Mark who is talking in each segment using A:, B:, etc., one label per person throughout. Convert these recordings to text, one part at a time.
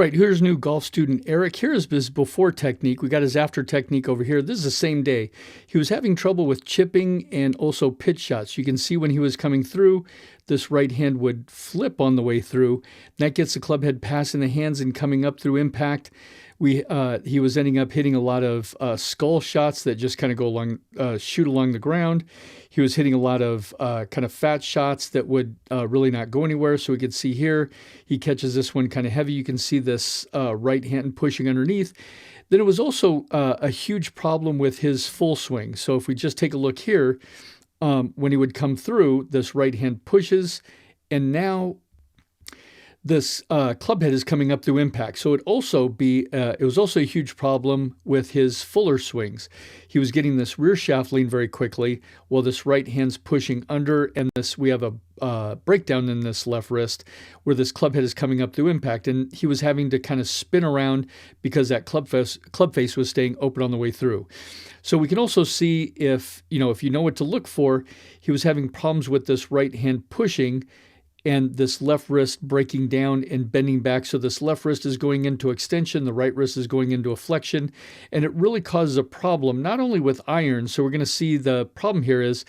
A: Right, here's new golf student Eric. Here's his before technique. We got his after technique over here. This is the same day. He was having trouble with chipping and also pitch shots. You can see when he was coming through, this right hand would flip on the way through. That gets the club head passing the hands and coming up through impact. He was ending up hitting a lot of skull shots that just kind of go along, shoot along the ground. He was hitting a lot of kind of fat shots that would really not go anywhere. So we could see here, he catches this one kind of heavy. You can see this right hand pushing underneath. Then it was also a huge problem with his full swing. So if we just take a look here, when he would come through, this right hand pushes, and now this club head is coming up through impact. So it was also a huge problem with his fuller swings. He was getting this rear shaft lean very quickly while this right hand's pushing under, and we have a breakdown in this left wrist where this club head is coming up through impact, and he was having to kind of spin around because that club face was staying open on the way through. So we can also see if you know what to look for, he was having problems with this right hand pushing and this left wrist breaking down and bending back. So this left wrist is going into extension, the right wrist is going into a flexion, and it really causes a problem, not only with iron. So we're going to see the problem here is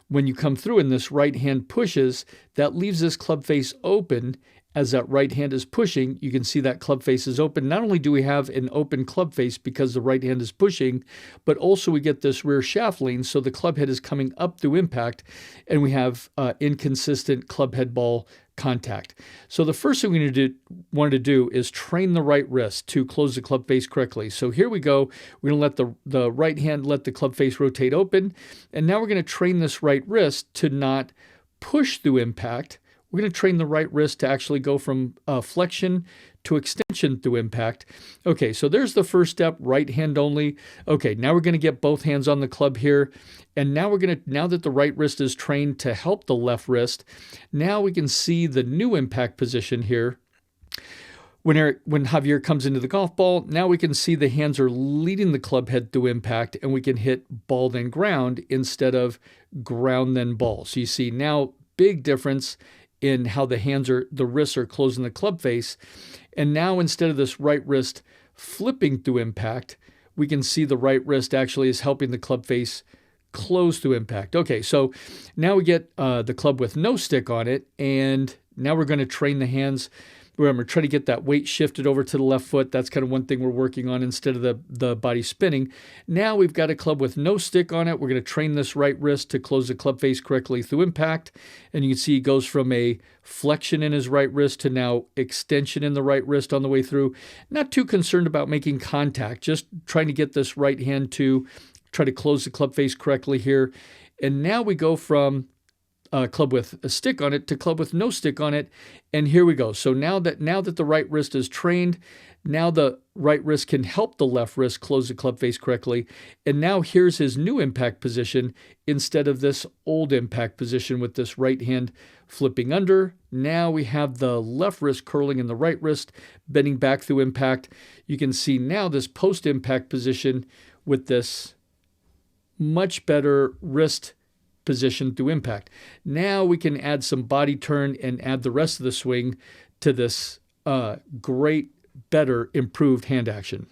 A: when you come through and this right hand pushes, that leaves this club face open. As that right hand is pushing, you can see that club face is open. Not only do we have an open club face because the right hand is pushing, but also we get this rear shaft lean, so the club head is coming up through impact, and we have inconsistent club head ball contact. So the first thing we wanted to do is train the right wrist to close the club face correctly. So here we go. We're going to let the right hand let the club face rotate open, and now we're going to train this right wrist to not push through impact. We're going to train the right wrist to actually go from flexion to extension through impact. Okay, so there's the first step, right hand only. Okay, now we're going to get both hands on the club here. And now now that the right wrist is trained to help the left wrist, now we can see the new impact position here. When Javier comes into the golf ball, now we can see the hands are leading the club head through impact, and we can hit ball then ground instead of ground then ball. So you see now big difference in how the wrists are closing the club face. And now instead of this right wrist flipping through impact, we can see the right wrist actually is helping the club face close through impact. Okay, so now we get the club with no stick on it, and now we're going to train the hands. Remember, try to get that weight shifted over to the left foot. That's kind of one thing we're working on instead of the body spinning. Now we've got a club with no stick on it. We're going to train this right wrist to close the club face correctly through impact. And you can see he goes from a flexion in his right wrist to now extension in the right wrist on the way through. Not too concerned about making contact, just trying to get this right hand to try to close the club face correctly here. And now we go from club with a stick on it to club with no stick on it, and here we go. So now that the right wrist is trained, now the right wrist can help the left wrist close the club face correctly, and now here's his new impact position instead of this old impact position with this right hand flipping under. Now we have the left wrist curling and the right wrist bending back through impact. You can see now this post-impact position with this much better wrist position through impact. Now we can add some body turn and add the rest of the swing to this great, better, improved hand action.